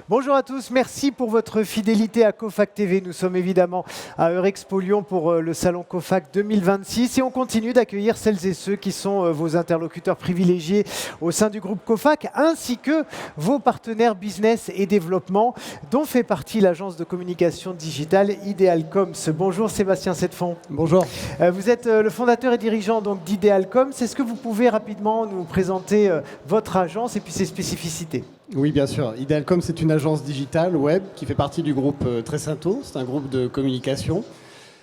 Bonjour à tous, merci pour votre fidélité à Cofac TV. Nous sommes évidemment à Eurexpo Lyon pour le salon Cofac 2026 et on continue d'accueillir celles et ceux qui sont vos interlocuteurs privilégiés au sein du groupe Cofac ainsi que vos partenaires business et développement dont fait partie l'agence de communication digitale Idealcoms. Bonjour Sébastien Settefond. Bonjour. Vous êtes le fondateur et dirigeant donc d'Idealcoms. Est-ce que vous pouvez rapidement nous présenter votre agence et puis ses spécificités ? Oui, bien sûr. Idealcoms, c'est une agence digitale web qui fait partie du groupe Trescento. C'est un groupe de communication.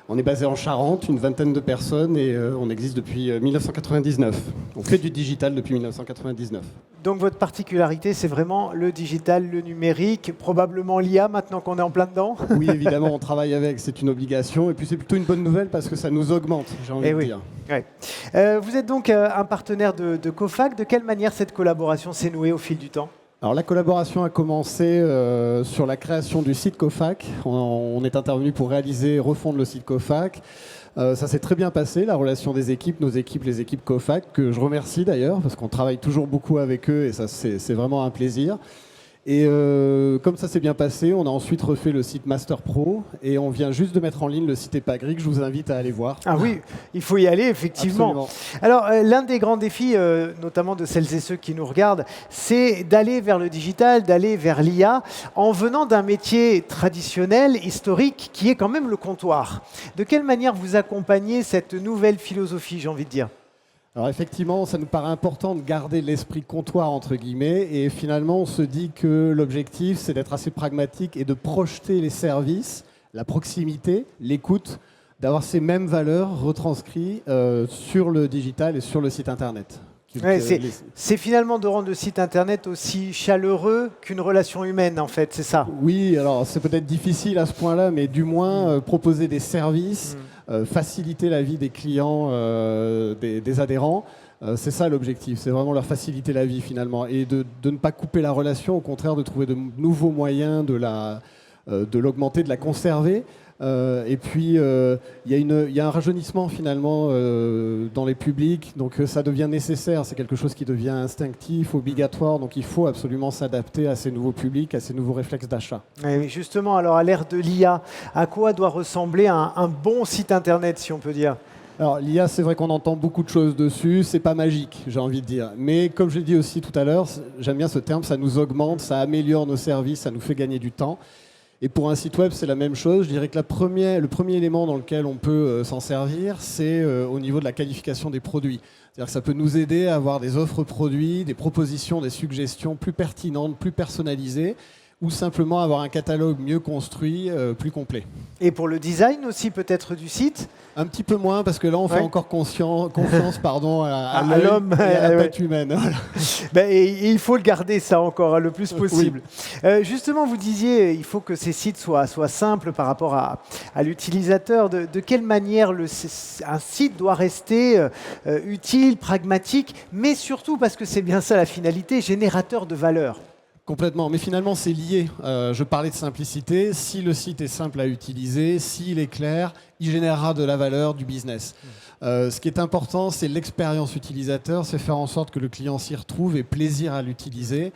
On est basé en Charente, une vingtaine de personnes et on existe depuis 1999. On fait du digital depuis 1999. Donc votre particularité, c'est vraiment le digital, le numérique, probablement l'IA maintenant qu'on est en plein dedans. Oui, évidemment, on travaille avec, c'est une obligation. Et puis c'est plutôt une bonne nouvelle parce que ça nous augmente, j'ai envie de dire. Ouais. Vous êtes donc un partenaire de Cofac. De quelle manière cette collaboration s'est nouée au fil du temps ? Alors la collaboration a commencé sur la création du site Cofac. On est intervenu pour refondre le site Cofac. Ça s'est très bien passé, la relation des équipes, nos équipes, les équipes Cofac, que je remercie d'ailleurs, parce qu'on travaille toujours beaucoup avec eux et ça c'est vraiment un plaisir. Et comme ça s'est bien passé, on a ensuite refait le site Master Pro et on vient juste de mettre en ligne le site Epagri que je vous invite à aller voir. Ah oui, il faut y aller effectivement. Absolument. Alors l'un des grands défis, notamment de celles et ceux qui nous regardent, c'est d'aller vers le digital, d'aller vers l'IA en venant d'un métier traditionnel, historique, qui est quand même le comptoir. De quelle manière vous accompagnez cette nouvelle philosophie, j'ai envie de dire ? Alors effectivement, ça nous paraît important de garder l'esprit comptoir entre guillemets et finalement on se dit que l'objectif c'est d'être assez pragmatique et de projeter les services, la proximité, l'écoute, d'avoir ces mêmes valeurs retranscrites sur le digital et sur le site internet. Ouais, c'est finalement de rendre le site internet aussi chaleureux qu'une relation humaine en fait, c'est ça ? Oui, alors c'est peut-être difficile à ce point-là, mais du moins proposer des services, faciliter la vie des clients, des adhérents, c'est ça l'objectif, c'est vraiment leur faciliter la vie finalement et de ne pas couper la relation, au contraire de trouver de nouveaux moyens de l'augmenter, de la conserver. Et puis, il y a un rajeunissement finalement dans les publics, donc ça devient nécessaire, c'est quelque chose qui devient instinctif, obligatoire, donc il faut absolument s'adapter à ces nouveaux publics, à ces nouveaux réflexes d'achat. Et justement, alors à l'ère de l'IA, à quoi doit ressembler un bon site internet, si on peut dire ? Alors l'IA, c'est vrai qu'on entend beaucoup de choses dessus, c'est pas magique, j'ai envie de dire. Mais comme je l'ai dit aussi tout à l'heure, j'aime bien ce terme, ça nous augmente, ça améliore nos services, ça nous fait gagner du temps. Et pour un site web, c'est la même chose. Je dirais que le premier élément dans lequel on peut s'en servir, c'est au niveau de la qualification des produits. C'est-à-dire que ça peut nous aider à avoir des offres produits, des propositions, des suggestions plus pertinentes, plus personnalisées, ou simplement avoir un catalogue mieux construit, plus complet. Et pour le design aussi peut-être du site ? Un petit peu moins, parce que là, on fait encore confiance à l'homme et à la patte humaine. Voilà. Et il faut le garder, ça, encore, le plus possible. Oui. Justement, vous disiez il faut que ces sites soient simples par rapport à l'utilisateur. De quelle manière un site doit rester utile, pragmatique, mais surtout, parce que c'est bien ça la finalité, générateur de valeur ? Complètement, mais finalement c'est lié. Je parlais de simplicité. Si le site est simple à utiliser, s'il est clair, il générera de la valeur, du business. Ce qui est important, c'est l'expérience utilisateur, c'est faire en sorte que le client s'y retrouve et plaisir à l'utiliser.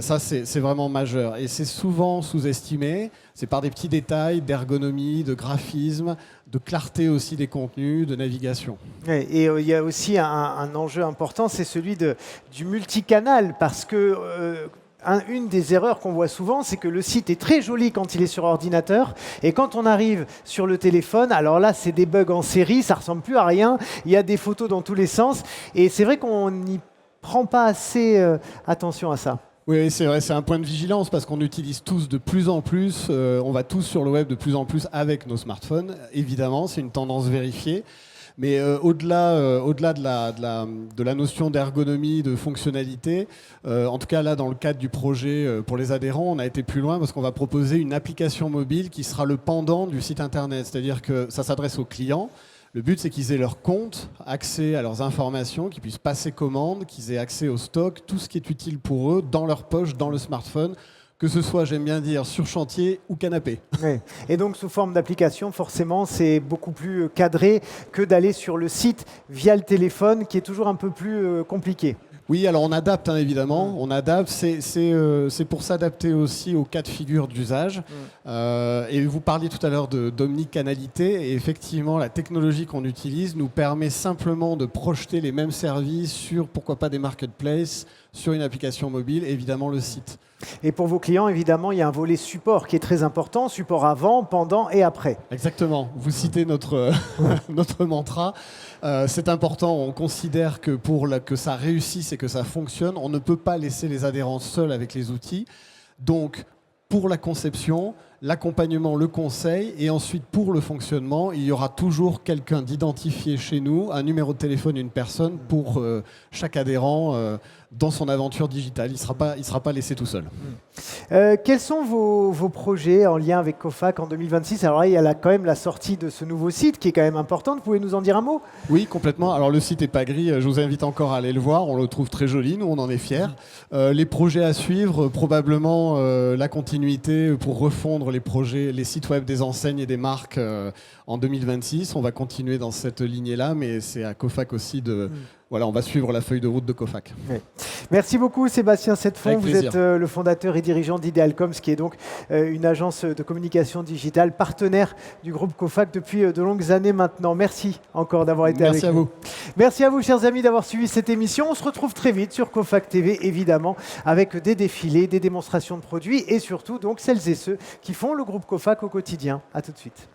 Ça, c'est vraiment majeur. Et c'est souvent sous-estimé. C'est par des petits détails d'ergonomie, de graphisme, de clarté aussi des contenus, de navigation. Et il y a aussi un enjeu important, c'est celui du multicanal, parce que... Une des erreurs qu'on voit souvent, c'est que le site est très joli quand il est sur ordinateur et quand on arrive sur le téléphone, alors là, c'est des bugs en série, ça ressemble plus à rien, il y a des photos dans tous les sens et c'est vrai qu'on n'y prend pas assez attention à ça. Oui, c'est vrai, c'est un point de vigilance parce qu'on utilise tous de plus en plus, on va tous sur le web de plus en plus avec nos smartphones, évidemment, c'est une tendance vérifiée. Mais au-delà de la notion d'ergonomie, de fonctionnalité, en tout cas là dans le cadre du projet pour les adhérents, on a été plus loin parce qu'on va proposer une application mobile qui sera le pendant du site internet. C'est-à-dire que ça s'adresse aux clients. Le but c'est qu'ils aient leur compte, accès à leurs informations, qu'ils puissent passer commande, qu'ils aient accès au stock, tout ce qui est utile pour eux dans leur poche, dans le smartphone. Que ce soit, j'aime bien dire, sur chantier ou canapé. Oui. Et donc, sous forme d'application, forcément, c'est beaucoup plus cadré que d'aller sur le site via le téléphone, qui est toujours un peu plus compliqué. Oui, alors on adapte évidemment, on adapte, c'est pour s'adapter aussi aux cas de figure d'usage. Et vous parliez tout à l'heure d'omnicanalité, et effectivement la technologie qu'on utilise nous permet simplement de projeter les mêmes services sur, pourquoi pas, des marketplaces, sur une application mobile, évidemment le site. Et pour vos clients, évidemment, il y a un volet support qui est très important, support avant, pendant et après. Exactement, vous citez notre mantra. C'est important, on considère que pour que ça réussisse et que ça fonctionne, on ne peut pas laisser les adhérents seuls avec les outils. Donc, pour la conception, l'accompagnement, le conseil, et ensuite pour le fonctionnement, il y aura toujours quelqu'un d'identifié chez nous, un numéro de téléphone, une personne pour chaque adhérent dans son aventure digitale. Il ne sera pas laissé tout seul. Quels sont vos projets en lien avec Cofac en 2026? Alors là, il y a quand même la sortie de ce nouveau site qui est quand même importante. Vous pouvez nous en dire un mot? Oui, complètement. Alors le site n'est pas gris, je vous invite encore à aller le voir. On le trouve très joli, nous on en est fiers. Les projets à suivre, probablement la continuité pour refondre les sites web des enseignes et des marques en 2026. On va continuer dans cette lignée-là, mais c'est à Cofac aussi Voilà, on va suivre la feuille de route de Cofac. Oui. Merci beaucoup Sébastien Settefond. Vous plaisir. êtes le fondateur et dirigeant d'Idealcoms, qui est donc une agence de communication digitale partenaire du groupe Cofac depuis de longues années maintenant. Merci encore d'avoir été avec nous. Merci à vous. Merci à vous, chers amis, d'avoir suivi cette émission. On se retrouve très vite sur Cofac TV, évidemment, avec des défilés, des démonstrations de produits et surtout donc celles et ceux qui font le groupe Cofac au quotidien. À tout de suite.